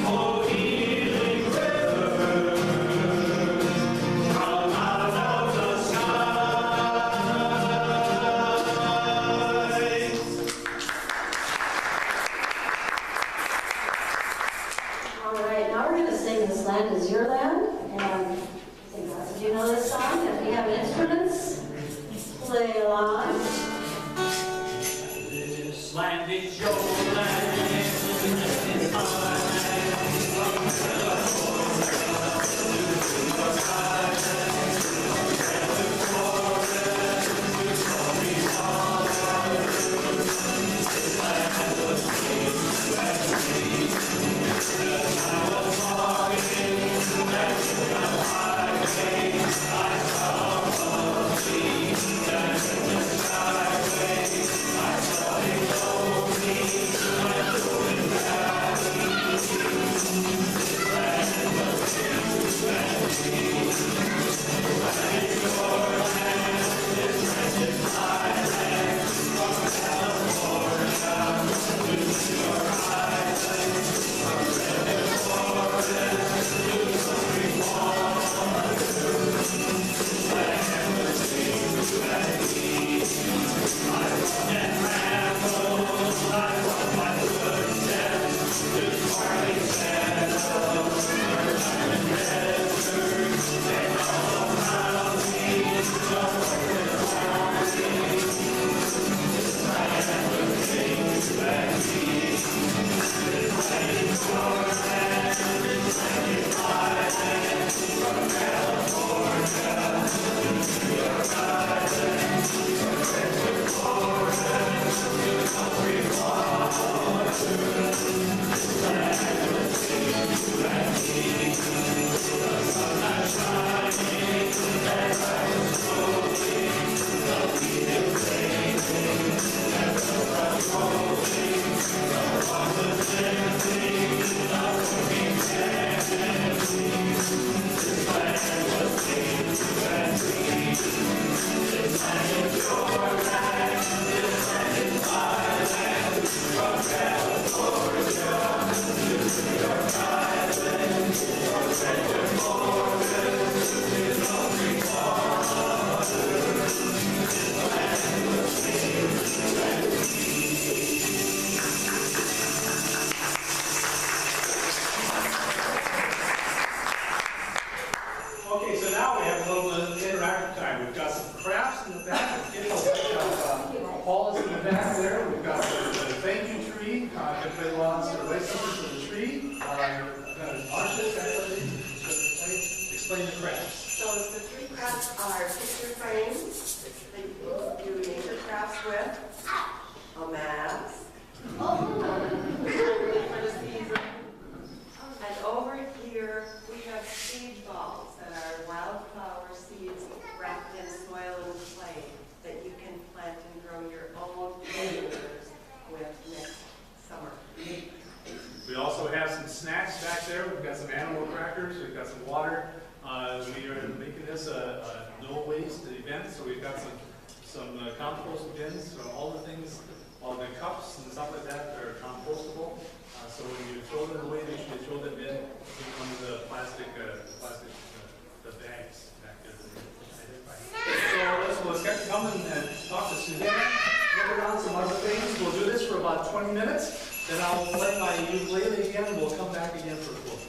Oh, healing river, come out of the sky. All right, now we're going to sing This Land Is Your Land. And sing that. Do you know this song? If you have instruments, play along. This land is your land, this is my land. picture frames that you can do nature crafts with, a mask, for the season. And over here, we have seed balls that are wildflower seeds wrapped in soil and clay that you can plant and grow your own flavors with next summer. We also have some snacks back there. We've got some animal crackers, we've got some water. We are making this a no waste event, so we've got some compost bins, so all the things, all the cups and stuff like that are compostable. So when you throw them away, make sure you throw them in one of the plastic the bags back there. So let's get coming and talk to Susanna. Look around some other things. We'll do this for about 20 minutes. Then I'll play my ukulele again, and we'll come back again for a closing.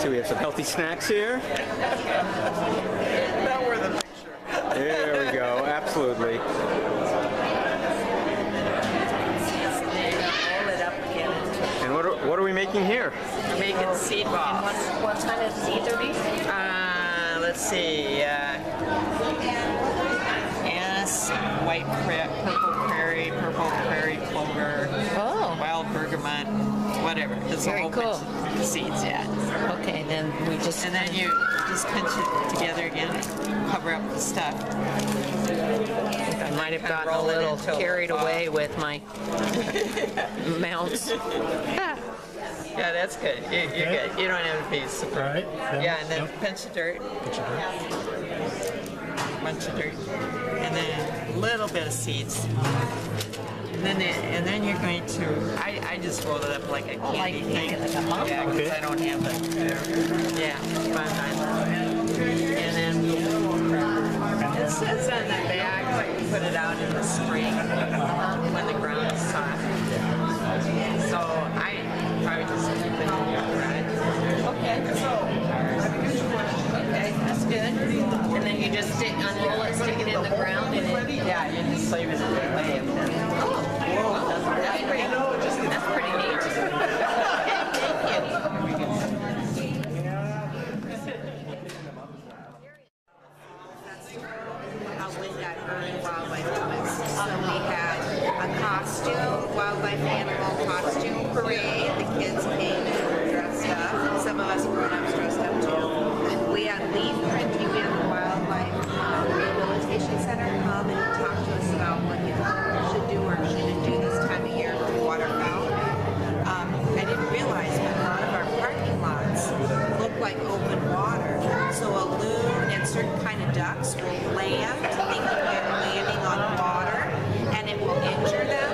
So we have some healthy snacks here. That were the picture. There we go, absolutely. Roll it up again. And what are we making here? We're making seed balls. What kind of seeds are these? Let's see. Anise, white purple prairie clover, wild bergamot, whatever. There's a whole bunch of seeds, yeah. Okay, then we just... And then you just pinch it together again, cover up the stuff. I might have gotten a little carried away with my mounts. Yeah, that's good. You're good. You don't have to be super. All right. Yeah, and then pinch of dirt. Bunch of dirt. And then a little bit of seeds. And then you're going to, I just rolled it up like a candy thing. Yeah, because I don't have it. Yeah, fine. And then it says on the bag that you put it out in the spring when the ground is soft. So I probably just keep it in your garage. Okay. Okay, that's good. And then you just unroll it, stick it in the ground, and then yeah, you just leave it in the way. That's pretty neat. How we got early wildlife moments. So we had a costume, wildlife animal costume parade. The kids came and dressed up. Some of us grown-ups dressed up too. We had leaf printing. We had the wildlife rehabilitation center come and talk to us about what you should do or shouldn't do this time of year for waterfowl. I didn't realize, but a lot of our parking lots look like open water. So a loon and certain kind of ducks will land, thinking they're landing on water, and it will injure them.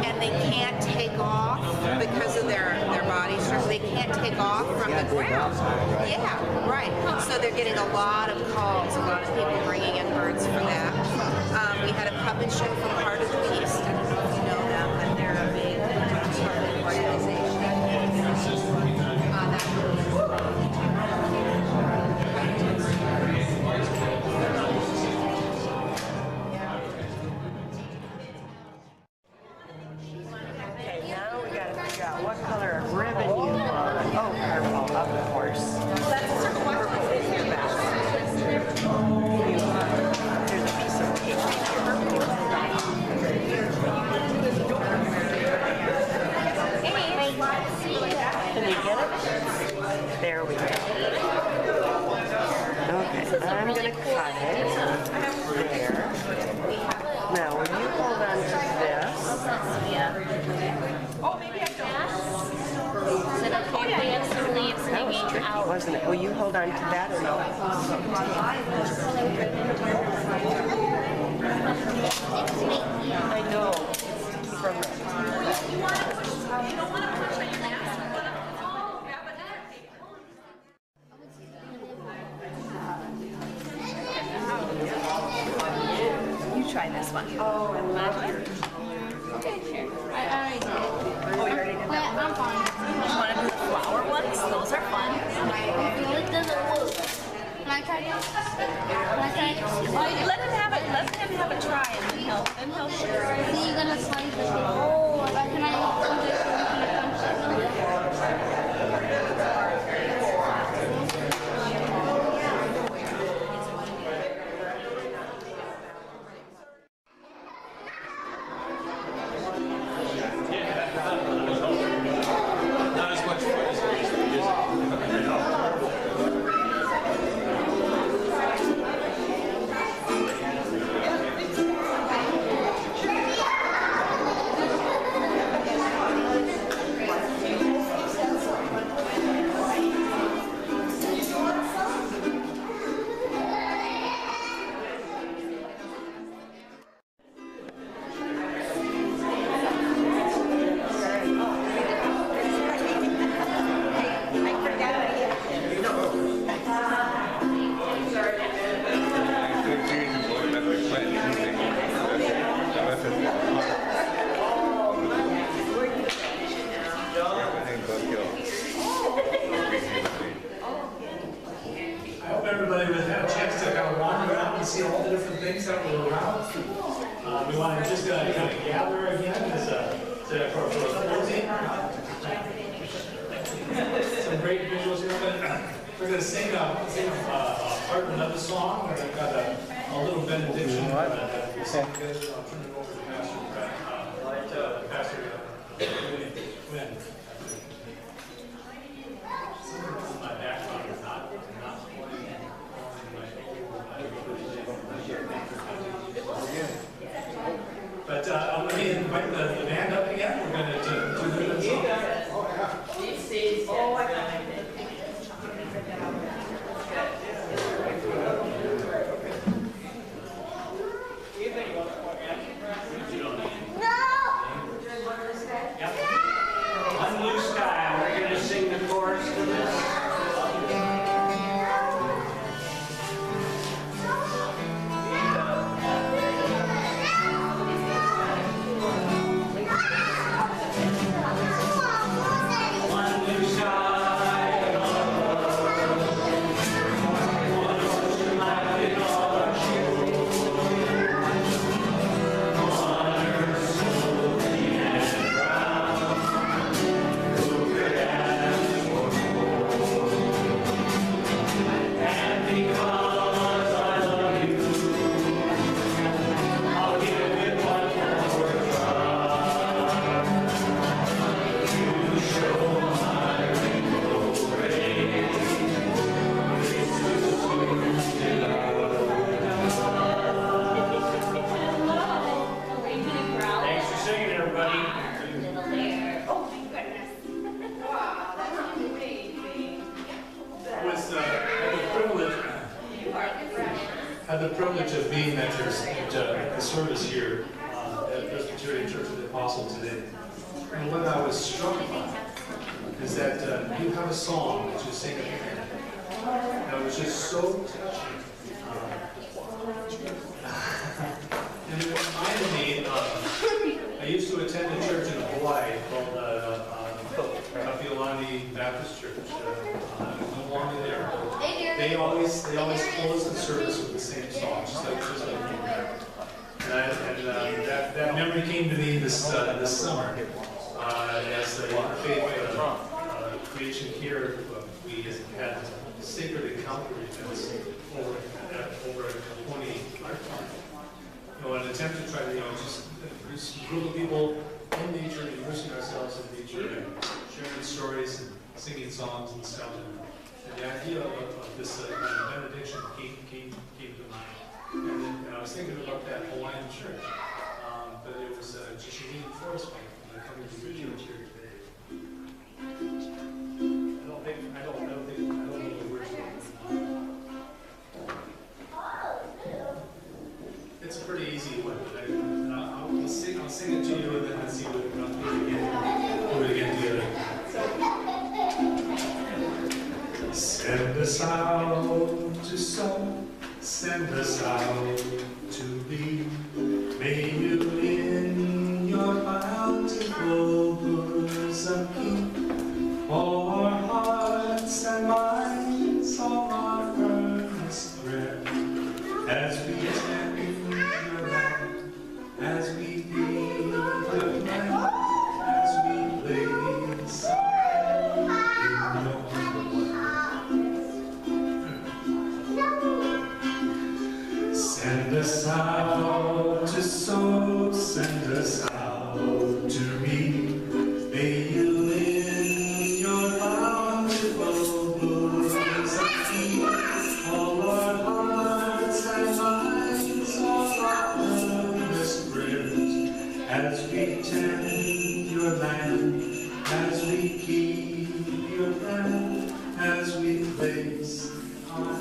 And they can't take off because of their body structure. They can't take off from the ground. Yeah, right. So they're getting a lot of calls, a lot of people bringing in birds for that. We had a puppet show from Part of the Beast. I don't know if you know them, but they're a big organization. Okay, now we got to figure out what color of ribbon you want. Oh, purple, of course. Purple is your best. There's a piece of paper here. hold on to that or no? I know. From you try this one. Oh, I'm not here. Okay, sure. I already did. Oh, you already did But that one? I'm fine. You want to do the flower ones? Those are fun. It doesn't work. Can I try this? Can I try this? Oh, let him have it. Let him have a try, and then he'll share. So you're gonna slice the cake. Oh, can I punch it so we can punch it? Not as much fun as we used to use I hope everybody would have a chance to kind of wander around and see all the different things that were around. We want to just kind of gather again as for a 14. Some great visuals here. We're going to sing a part of another song. We've got a little benediction that we'll sing together. I'll turn it over to Pastor Brett. Pastor Quinn. My background is not but I'm going to invite the band up again. We're going to do the song. One Blue Sky, we're going to sing the chorus to this. One blue sky, one light in our shoes. Water so clean and brown. Who could ask for more? And because I love you, I'll give it one more try. You show my rainbow rays, it's too soon to love. Thanks for singing, everybody. I was had the privilege of being at the service here at Presbyterian Church of the Apostle today. And what I was struck by is that you have a song that you sing at the end. And it was just so touching. And it reminded me of, I used to attend a church in Hawaii called Kapiolani Baptist Church. No longer there. They always close the service with the same song, just like that memory came to me this summer as the faith creation here. We had sacred encounter events over at Kaponi Art Park. An attempt to try to just a group of people in nature, immersing ourselves in nature, and sharing stories and singing songs and stuff. And the idea of this benediction came to mind. And then I was thinking about that Hawaiian church, but it was just a reinforcement coming to your church here today. I don't know the words. it's a pretty easy one. I'll sing it to you and then let's see what it comes to again. Do it again together. Send us out to sow, send us out to be. May you in your bountiful bosom keep all our hearts and minds on our earnest prayer. As we tend your land, as we heed your plan, as we place our hand in your hand. Send us out to sow, send us out to reap. May you in your bountiful bosom keep all our hearts and minds on our earnest prayers. As we tend your land, as we keep your plan, as we place our